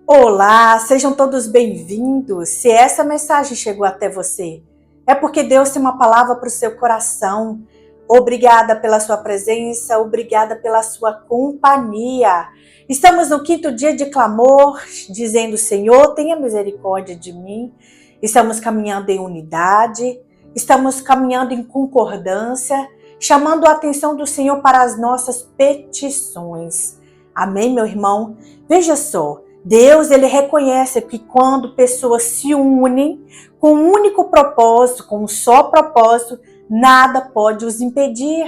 Olá, sejam todos bem-vindos. Se essa mensagem chegou até você, é porque Deus tem uma palavra para o seu coração. Obrigada pela sua presença, obrigada pela sua companhia. Estamos no 5º dia de clamor, dizendo: Senhor, tenha misericórdia de mim. Estamos caminhando em unidade, estamos caminhando em concordância, chamando a atenção do Senhor para as nossas petições. Amém, meu irmão? Veja só. Deus, ele reconhece que quando pessoas se unem com um único propósito, com um só propósito, nada pode os impedir.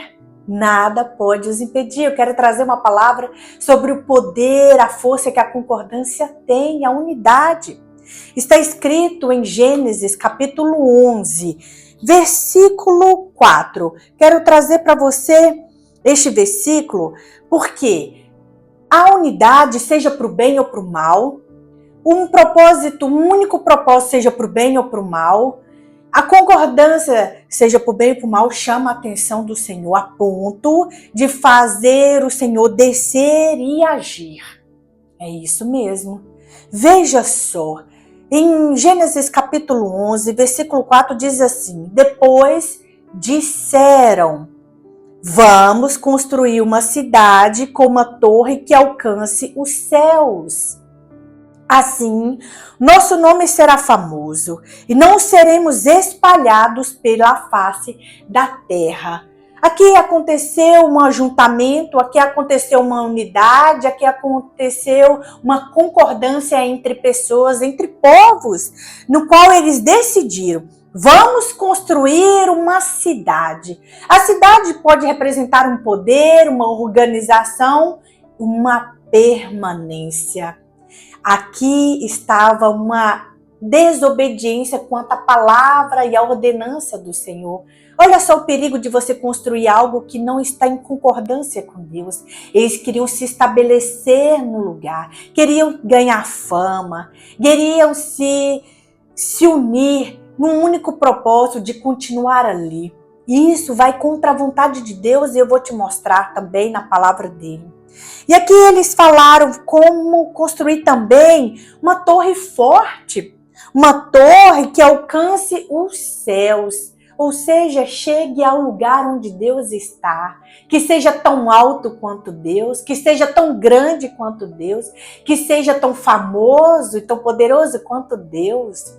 Nada pode os impedir. Eu quero trazer uma palavra sobre o poder, a força que a concordância tem, a unidade. Está escrito em Gênesis, capítulo 11, versículo 4. Quero trazer para você este versículo porque a unidade, seja para o bem ou para o mal, um único propósito, seja para o bem ou para o mal, a concordância, seja para o bem ou para o mal, chama a atenção do Senhor a ponto de fazer o Senhor descer e agir. É isso mesmo. Veja só, em Gênesis capítulo 11, versículo 4 diz assim: depois disseram: vamos construir uma cidade com uma torre que alcance os céus. Assim, nosso nome será famoso e não seremos espalhados pela face da terra. Aqui aconteceu um ajuntamento, aqui aconteceu uma unidade, aqui aconteceu uma concordância entre pessoas, entre povos, no qual eles decidiram: vamos construir uma cidade. A cidade pode representar um poder, uma organização, uma permanência. Aqui estava uma desobediência quanto à palavra e à ordenança do Senhor. Olha só o perigo de você construir algo que não está em concordância com Deus. Eles queriam se estabelecer no lugar, queriam ganhar fama, queriam se unir num único propósito de continuar ali. E isso vai contra a vontade de Deus e eu vou te mostrar também na palavra dele. E aqui eles falaram como construir também uma torre forte, uma torre que alcance os céus, ou seja, chegue ao lugar onde Deus está, que seja tão alto quanto Deus, que seja tão grande quanto Deus, que seja tão famoso e tão poderoso quanto Deus.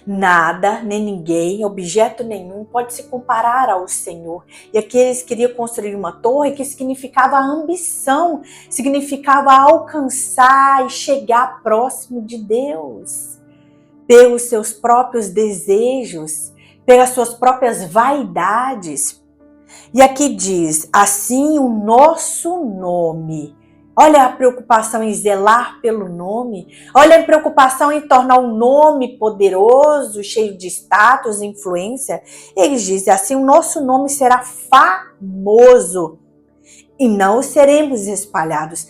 Nada, nem ninguém, objeto nenhum pode se comparar ao Senhor. E aqui eles queriam construir uma torre que significava ambição, significava alcançar e chegar próximo de Deus. Pelos seus próprios desejos, pelas suas próprias vaidades. E aqui diz: assim o nosso nome. Olha a preocupação em zelar pelo nome. Olha a preocupação em tornar um nome poderoso, cheio de status, influência. Eles dizem assim: o nosso nome será famoso e não seremos espalhados.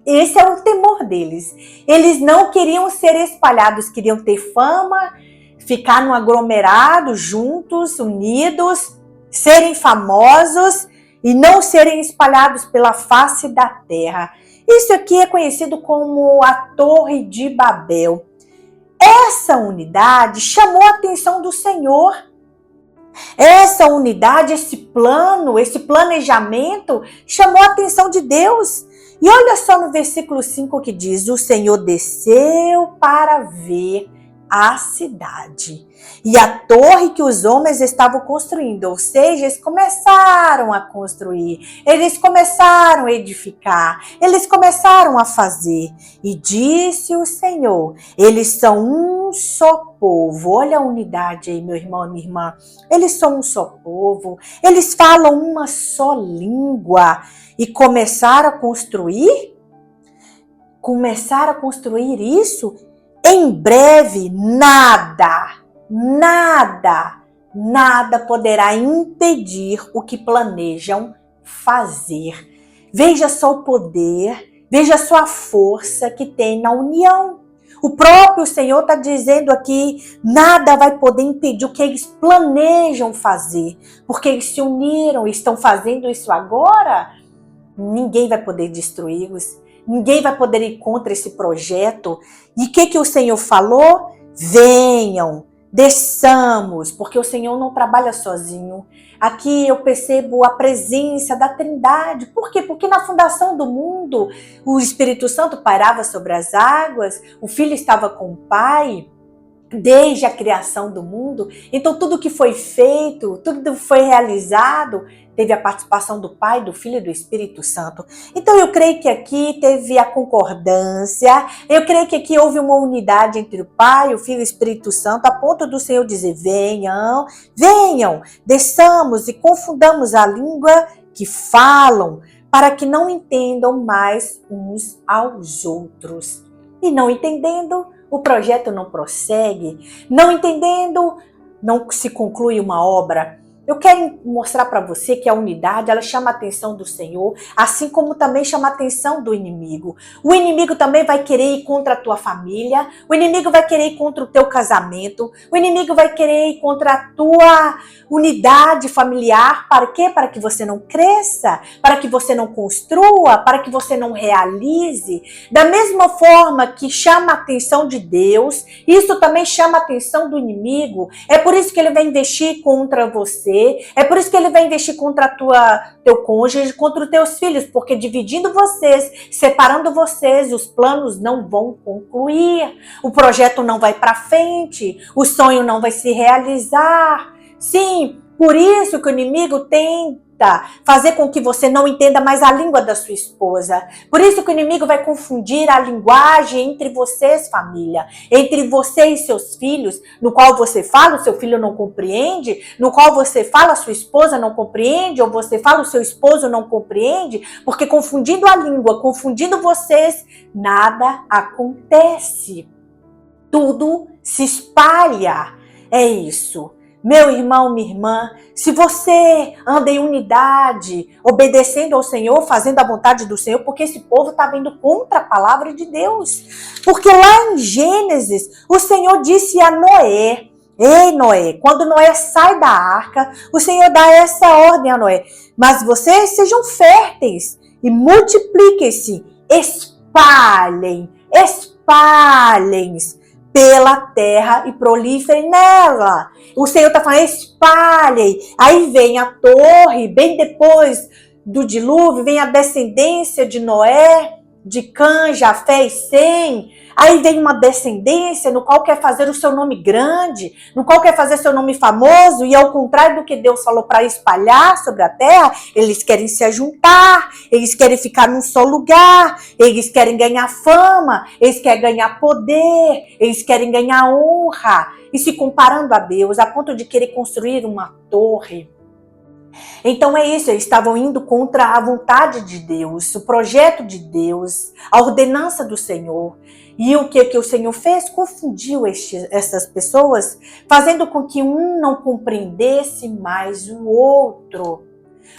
Esse é o temor deles. Eles não queriam ser espalhados, queriam ter fama, ficar num aglomerado, juntos, unidos, serem famosos e não serem espalhados pela face da terra. Isso aqui é conhecido como a Torre de Babel. Essa unidade chamou a atenção do Senhor. Essa unidade, esse plano, esse planejamento chamou a atenção de Deus. E olha só no versículo 5 que diz: o Senhor desceu para ver a cidade e a torre que os homens estavam construindo, ou seja, eles começaram a construir, eles começaram a edificar, eles começaram a fazer. E disse o Senhor: eles são um só povo. Olha a unidade aí, meu irmão e minha irmã. Eles são um só povo, eles falam uma só língua e começaram a construir isso. Em breve, nada poderá impedir o que planejam fazer. Veja só o poder, veja só a força que tem na união. O próprio Senhor está dizendo aqui: nada vai poder impedir o que eles planejam fazer, porque eles se uniram e estão fazendo isso agora. Ninguém vai poder destruí-los. Ninguém vai poder ir contra esse projeto. E o que o Senhor falou? Venham, desçamos, porque o Senhor não trabalha sozinho. Aqui eu percebo a presença da Trindade. Por quê? Porque na fundação do mundo, o Espírito Santo pairava sobre as águas, o Filho estava com o Pai, desde a criação do mundo. Então tudo que foi feito, tudo que foi realizado, teve a participação do Pai, do Filho e do Espírito Santo. Então eu creio que aqui teve a concordância, eu creio que aqui houve uma unidade entre o Pai, o Filho e o Espírito Santo, a ponto do Senhor dizer, venham, venham, desçamos e confundamos a língua que falam, para que não entendam mais uns aos outros. E não entendendo, o projeto não prossegue. Não entendendo, não se conclui uma obra. Eu quero mostrar para você que a unidade, ela chama a atenção do Senhor, assim como também chama a atenção do inimigo. O inimigo também vai querer ir contra a tua família, o inimigo vai querer ir contra o teu casamento, o inimigo vai querer ir contra a tua unidade familiar. Para quê? Para que você não cresça, para que você não construa, para que você não realize. Da mesma forma que chama a atenção de Deus, isso também chama a atenção do inimigo. É por isso que ele vai investir contra você. É por isso que ele vai investir contra teu cônjuge, contra os teus filhos, porque dividindo vocês, separando vocês, os planos não vão concluir, o projeto não vai para frente, o sonho não vai se realizar. Sim, por isso que o inimigo tenta fazer com que você não entenda mais a língua da sua esposa. Por isso que o inimigo vai confundir a linguagem entre vocês, família, entre você e seus filhos, no qual você fala, o seu filho não compreende, no qual você fala, a sua esposa não compreende, ou você fala, o seu esposo não compreende, porque confundindo a língua, confundindo vocês, nada acontece. Tudo se espalha. É isso. Meu irmão, minha irmã, se você anda em unidade, obedecendo ao Senhor, fazendo a vontade do Senhor, porque esse povo está vindo contra a palavra de Deus. Porque lá em Gênesis, o Senhor disse a Noé, ei Noé, quando Noé sai da arca, o Senhor dá essa ordem a Noé, mas vocês sejam férteis e multipliquem-se, espalhem pela terra e proliferem nela. O Senhor está falando, espalhem. Aí vem a torre, bem depois do dilúvio, vem a descendência de Noé, de Cã, Jafé e Sem. Aí vem uma descendência no qual quer fazer o seu nome grande, no qual quer fazer seu nome famoso, e ao contrário do que Deus falou para espalhar sobre a terra, eles querem se ajuntar, eles querem ficar num só lugar, eles querem ganhar fama, eles querem ganhar poder, eles querem ganhar honra, e se comparando a Deus, a ponto de querer construir uma torre. Então é isso, eles estavam indo contra a vontade de Deus, o projeto de Deus, a ordenança do Senhor. E o que o Senhor fez? Confundiu essas pessoas, fazendo com que um não compreendesse mais o outro.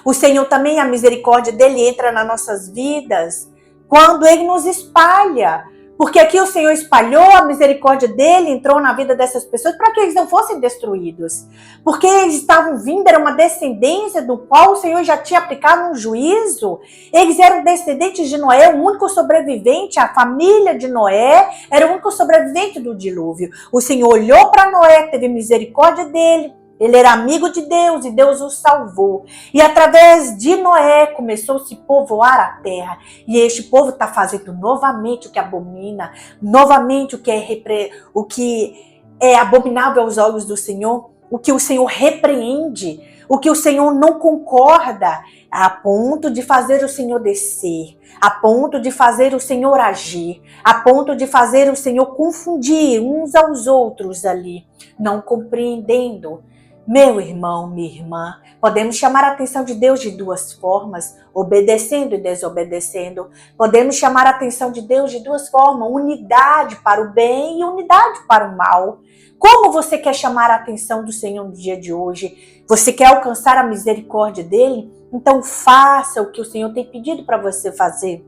O Senhor também, a misericórdia dele entra nas nossas vidas quando ele nos espalha. Porque aqui o Senhor espalhou, a misericórdia dele entrou na vida dessas pessoas para que eles não fossem destruídos. Porque eles estavam vindo, era uma descendência do qual o Senhor já tinha aplicado um juízo. Eles eram descendentes de Noé, o único sobrevivente, a família de Noé era o único sobrevivente do dilúvio. O Senhor olhou para Noé, teve misericórdia dele. Ele era amigo de Deus e Deus o salvou. E através de Noé começou-se a povoar a terra. E este povo está fazendo novamente o que abomina, novamente o que é abominável aos olhos do Senhor, o que o Senhor repreende, o que o Senhor não concorda, a ponto de fazer o Senhor descer, a ponto de fazer o Senhor agir, a ponto de fazer o Senhor confundir uns aos outros ali, não compreendendo. Meu irmão, minha irmã, podemos chamar a atenção de Deus de duas formas, obedecendo e desobedecendo. Podemos chamar a atenção de Deus de duas formas, unidade para o bem e unidade para o mal. Como você quer chamar a atenção do Senhor no dia de hoje? Você quer alcançar a misericórdia dele? Então faça o que o Senhor tem pedido para você fazer.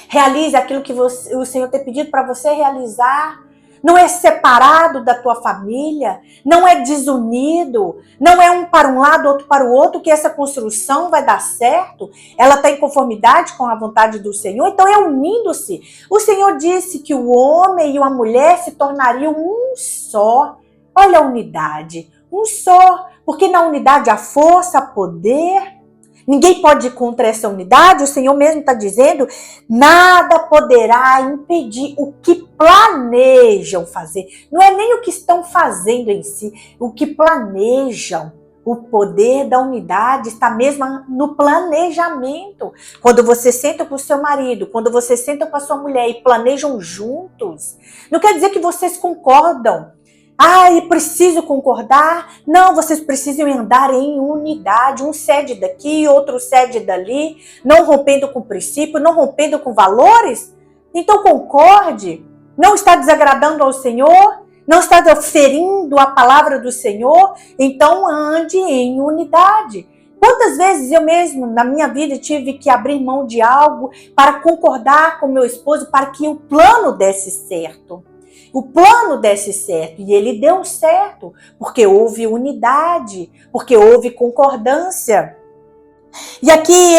Realize aquilo que o Senhor tem pedido para você realizar. não é separado da tua família, não é desunido, não é um para um lado, outro para o outro, que essa construção vai dar certo, ela está em conformidade com a vontade do Senhor, então é unindo-se. O Senhor disse que o homem e a mulher se tornariam um só. Olha a unidade, um só, porque na unidade há força, há poder. Ninguém pode ir contra essa unidade, o Senhor mesmo está dizendo, nada poderá impedir o que planejam fazer. Não é nem o que estão fazendo em si, o que planejam. O poder da unidade está mesmo no planejamento. Quando você senta com o seu marido, quando você senta com a sua mulher e planejam juntos, não quer dizer que vocês concordam. E preciso concordar? Não, vocês precisam andar em unidade. Um cede daqui, outro cede dali, não rompendo com princípio, não rompendo com valores. Então concorde. Não está desagradando ao Senhor? Não está ferindo a palavra do Senhor? Então ande em unidade. Quantas vezes eu mesmo, na minha vida, tive que abrir mão de algo para concordar com meu esposo para que o plano desse certo. O plano desse certo, e ele deu certo, porque houve unidade, porque houve concordância. E aqui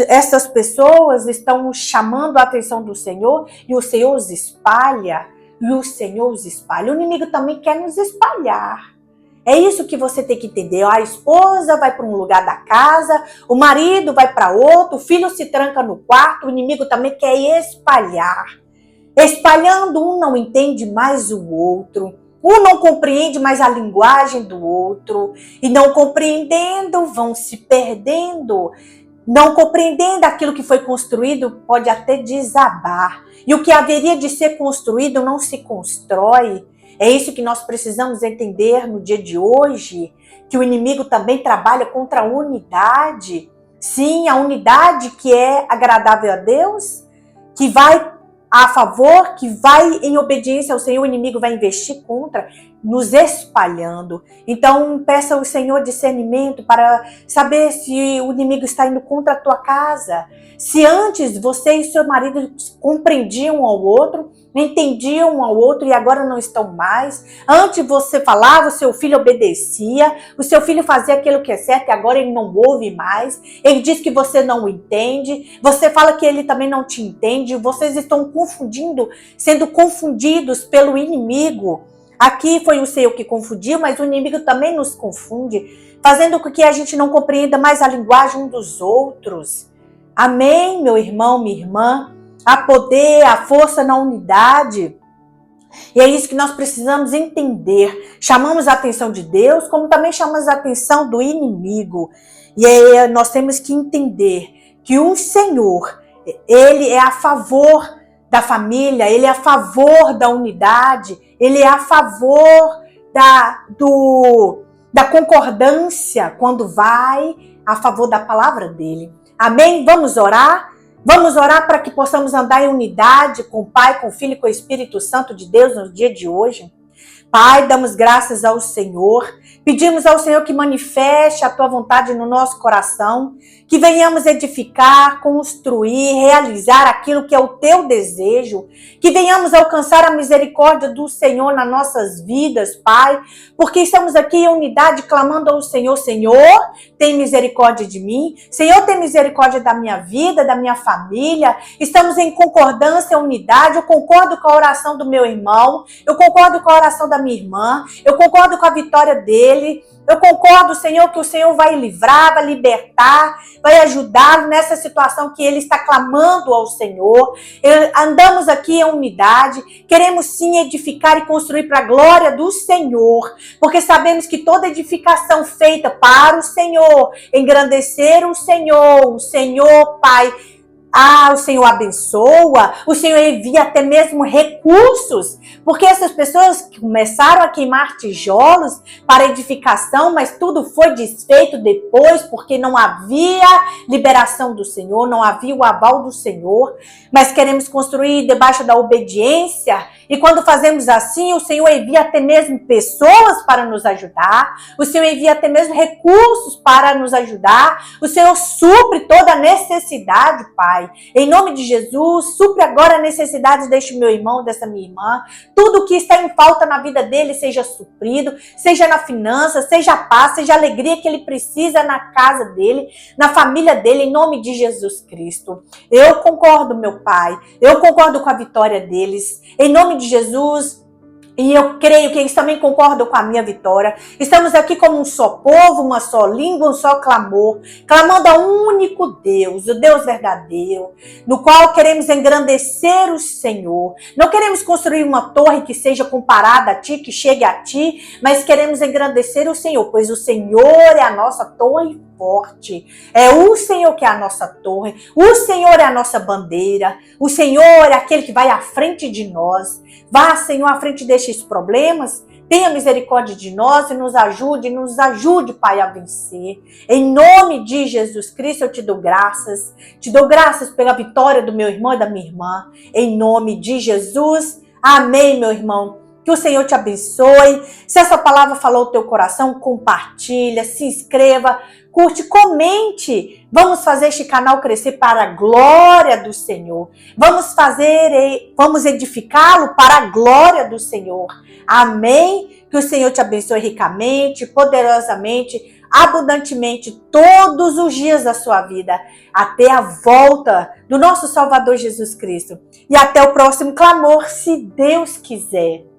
essas pessoas estão chamando a atenção do Senhor, e o Senhor os espalha, O inimigo também quer nos espalhar. É isso que você tem que entender. A esposa vai para um lugar da casa, o marido vai para outro, o filho se tranca no quarto, o inimigo também quer espalhar. Espalhando, um não entende mais o outro, um não compreende mais a linguagem do outro, e não compreendendo vão se perdendo, não compreendendo aquilo que foi construído pode até desabar, e o que haveria de ser construído não se constrói. É isso que nós precisamos entender no dia de hoje, que o inimigo também trabalha contra a unidade, sim, a unidade que é agradável a Deus, que vai a favor, que vai em obediência ao Senhor, o inimigo vai investir contra, nos espalhando. Então, peça ao Senhor discernimento para saber se o inimigo está indo contra a tua casa. Se antes você e seu marido compreendiam um ao outro, entendiam um ao outro e agora não estão mais. Antes você falava, o seu filho obedecia, o seu filho fazia aquilo que é certo e agora ele não ouve mais. Ele diz que você não o entende, você fala que ele também não te entende, vocês estão confundindo, sendo confundidos pelo inimigo. Aqui foi o Senhor que confundiu, mas o inimigo também nos confunde, fazendo com que a gente não compreenda mais a linguagem dos outros. Amém, meu irmão, minha irmã? Há poder, há força na unidade. E é isso que nós precisamos entender. Chamamos a atenção de Deus, como também chamamos a atenção do inimigo. E aí nós temos que entender que o Senhor, Ele é a favor da família, Ele é a favor da unidade, Ele é a favor da concordância quando vai a favor da palavra dEle. Amém? Vamos orar? Vamos orar para que possamos andar em unidade com o Pai, com o Filho e com o Espírito Santo de Deus no dia de hoje. Pai, damos graças ao Senhor, pedimos ao Senhor que manifeste a Tua vontade no nosso coração, que venhamos edificar, construir, realizar aquilo que é o Teu desejo, que venhamos alcançar a misericórdia do Senhor nas nossas vidas, Pai, porque estamos aqui em unidade clamando ao Senhor, Senhor, tem misericórdia de mim, Senhor, tem misericórdia da minha vida, da minha família, estamos em concordância, unidade, eu concordo com a oração do meu irmão, eu concordo com a oração da minha irmã, eu concordo com a vitória dele, eu concordo, Senhor, que o Senhor vai livrar, vai libertar, vai ajudá-lo nessa situação que ele está clamando ao Senhor. Andamos aqui em unidade, queremos sim edificar e construir para a glória do Senhor, porque sabemos que toda edificação feita para o Senhor, engrandecer o Senhor, Pai, o Senhor abençoa, o Senhor envia até mesmo recursos, porque essas pessoas começaram a queimar tijolos para edificação, mas tudo foi desfeito depois, porque não havia liberação do Senhor, não havia o aval do Senhor, mas queremos construir debaixo da obediência, e quando fazemos assim, o Senhor envia até mesmo pessoas para nos ajudar, o Senhor envia até mesmo recursos para nos ajudar, o Senhor supre toda a necessidade, Pai. Pai. Em nome de Jesus, supre agora a necessidade deste meu irmão, dessa minha irmã. Tudo que está em falta na vida dele seja suprido, seja na finança, seja a paz, seja a alegria que ele precisa na casa dele, na família dele, em nome de Jesus Cristo. Eu concordo, meu Pai, eu concordo com a vitória deles, em nome de Jesus. E eu creio que eles também concordam com a minha vitória. Estamos aqui como um só povo, uma só língua, um só clamor, clamando a um único Deus, o Deus verdadeiro, no qual queremos engrandecer o Senhor. Não queremos construir uma torre que seja comparada a ti, que chegue a ti, mas queremos engrandecer o Senhor, pois o Senhor é a nossa torre forte. É o Senhor que é a nossa torre, o Senhor é a nossa bandeira, o Senhor é aquele que vai à frente de nós. Vá, Senhor, à frente destes problemas, tenha misericórdia de nós e nos ajude, Pai, a vencer. Em nome de Jesus Cristo, eu te dou graças pela vitória do meu irmão e da minha irmã. Em nome de Jesus, amém, meu irmão. Que o Senhor te abençoe. Se essa palavra falou o teu coração, compartilha, se inscreva, curte, comente. Vamos fazer este canal crescer para a glória do Senhor. Vamos edificá-lo para a glória do Senhor. Amém? Que o Senhor te abençoe ricamente, poderosamente, abundantemente, todos os dias da sua vida, até a volta do nosso Salvador Jesus Cristo. E até o próximo clamor, se Deus quiser.